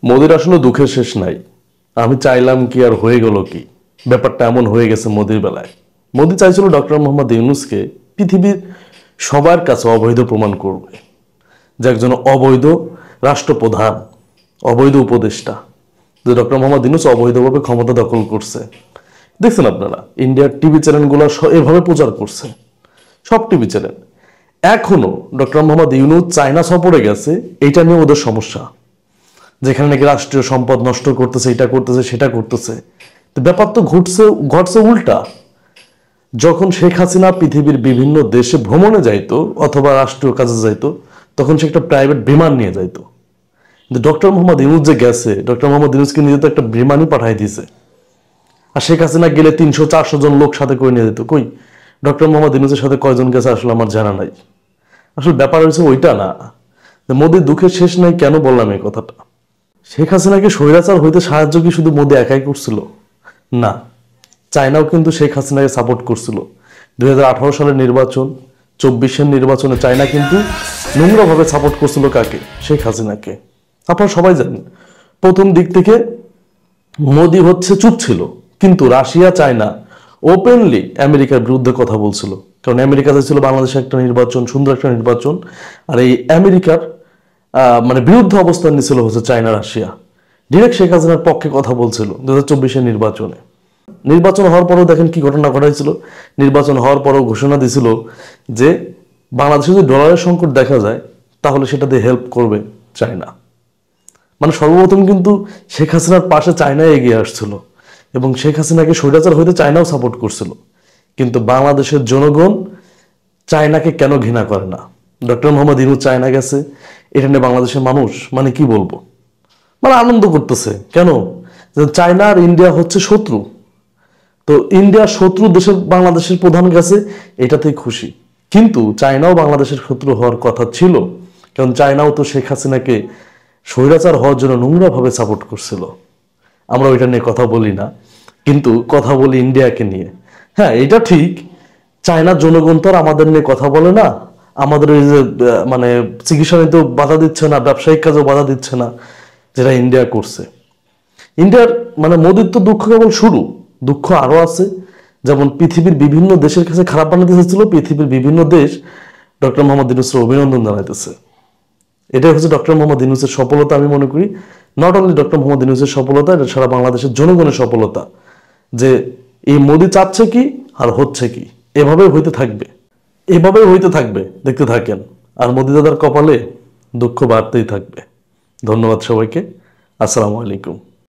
মোদির আসলে দুঃখের শেষ নাই। আমি চাইলাম কি আর হয়ে গেল কি, ব্যাপারটা এমন হয়ে গেছে মোদির বেলায়। মোদি চাইছিল ডক্টর মোহাম্মদ ইউনূসকে পৃথিবীর সবার কাছে অবৈধ প্রমাণ করবে, যে একজন অবৈধ রাষ্ট্রপ্রধান, অবৈধ উপদেষ্টা, যে ডক্টর মোহাম্মদ ইউনূস অবৈধভাবে ক্ষমতা দখল করছে। দেখছেন আপনারা ইন্ডিয়ার টিভি চ্যানেলগুলো এভাবে প্রচার করছে, সব টিভি চ্যানেল। এখনো ডক্টর মোহাম্মদ ইউনূস চায়না সফরে গেছে, এইটা নিয়ে ওদের সমস্যা, যেখানে নাকি রাষ্ট্রীয় সম্পদ নষ্ট করতেছে, এটা করতেছে সেটা করতেছে। তো ব্যাপার তো ঘটছে উল্টা। যখন শেখ হাসিনা পৃথিবীর বিভিন্ন দেশে ভ্রমণে যাইতো অথবা রাষ্ট্রীয় কাজে যাইতো, তখন সে একটা প্রাইভেট বিমান নিয়ে যাইতো। কিন্তু ডক্টর মোহাম্মদ ইউনূস যে গেছে, ডক্টর মোহাম্মদ ইউনূসকে নিয়ে তো একটা বিমানই পাঠাই দিয়েছে। আর শেখ হাসিনা গেলে 300-400 জন লোক সাথে করে নিয়ে যেত। কই ডক্টর মোহাম্মদ ইউনূসের সাথে কয়জন গেছে আসলে আমার জানা নাই। আসলে ব্যাপার হয়েছে ওইটা না। মোদির দুঃখের শেষ নাই কেন বললাম এই কথাটা? শেখ হাসিনাকে স্বৈরাচার হইতে সাহায্য কি শুধু মোদি একাই করছিল? না, চায়নাও কিন্তু শেখ হাসিনাকে সাপোর্ট করছিল। 2018 সালের নির্বাচন, 24-এর নির্বাচনে চায়না কিন্তু নোংরাভাবে সাপোর্ট করছিল কাকে? শেখ হাসিনাকে। আপনারা সবাই জানেন প্রথম দিক থেকে মোদি চুপ ছিল, কিন্তু রাশিয়া চায়না ওপেনলি আমেরিকার বিরুদ্ধে কথা বলছিল। কারণ আমেরিকা চাইছিল বাংলাদেশে একটা নির্বাচন, সুন্দর একটা নির্বাচন। আর এই আমেরিকার বিরুদ্ধে অবস্থান নিছিল চায়না, রাশিয়া। ডিরেক্ট শেখ হাসিনার পক্ষে কথা বলছিল 2024-এর নির্বাচনে। নির্বাচন হওয়ার পরেও দেখেন কি ঘটনা ঘটাইছিল। নির্বাচন হওয়ার পরেও ঘোষণা দিছিল যে বাংলাদেশে যদি ডলারের সংকট দেখা যায় তাহলে সেটাতে হেল্প করবে চায়না। সর্বপ্রথম কিন্তু শেখ হাসিনার পাশে চায়নায় এগিয়ে আসছিল এবং শেখ হাসিনাকে স্বৈরাচার হইতে চায়নাও সাপোর্ট করছিল। কিন্তু বাংলাদেশের জনগণ চায়নাকে কেন ঘৃণা করে না? ডক্টর মোহাম্মদ ইউনূস চায়না গেছে, এটা নিয়ে বাংলাদেশের মানুষ কি বলবো, আনন্দ করতেছে। কেন? চায়না আর ইন্ডিয়া হচ্ছে শত্রু। তো ইন্ডিয়ার শত্রু দেশে বাংলাদেশের প্রধান গেছে, এটাতেই খুশি। কিন্তু চায়নাও বাংলাদেশের শত্রু হওয়ার কথা ছিল, কারণ চায়নাও তো শেখ হাসিনাকে স্বৈরাচার হওয়ার জন্য নোংরাভাবে সাপোর্ট করছিল। আমরা ওইটা নিয়ে কথা বলি না, কিন্তু কথা বলি ইন্ডিয়াকে নিয়ে। হ্যাঁ, এটা ঠিক, চায়নার জনগণ তো আর আমাদের নিয়ে কথা বলে না। আমাদের ওই যে চিকিৎসা নিতেও বাধা দিচ্ছে না, ব্যবসায়িক কাজেও বাধা দিচ্ছে না, যেটা ইন্ডিয়া করছে। ইন্ডিয়ার মোদির তো দুঃখ কেবল শুরু, দুঃখ আরো আছে। যেমন পৃথিবীর বিভিন্ন দেশের কাছে খারাপ বানাতে চেয়েছিল, পৃথিবীর বিভিন্ন দেশ ডক্টর মোহাম্মদ ইউনূসের অভিনন্দন জানাইতেছে। এটাই হচ্ছে ডক্টর মোহাম্মদ ইউনূসের সফলতা। আমি মনে করি নট অনলি ডক্টর মোহাম্মদ ইউনূসের সফলতা, এটা সারা বাংলাদেশের জনগণের সফলতা, যে এই মোদি চাচ্ছে কি আর হচ্ছে কি। এভাবেই হইতে থাকবে, দেখতে থাকেন। আর মোদি দাদার কপালে দুঃখ বাড়তেই থাকবে। ধন্যবাদ সবাইকে। আসসালামু আলাইকুম।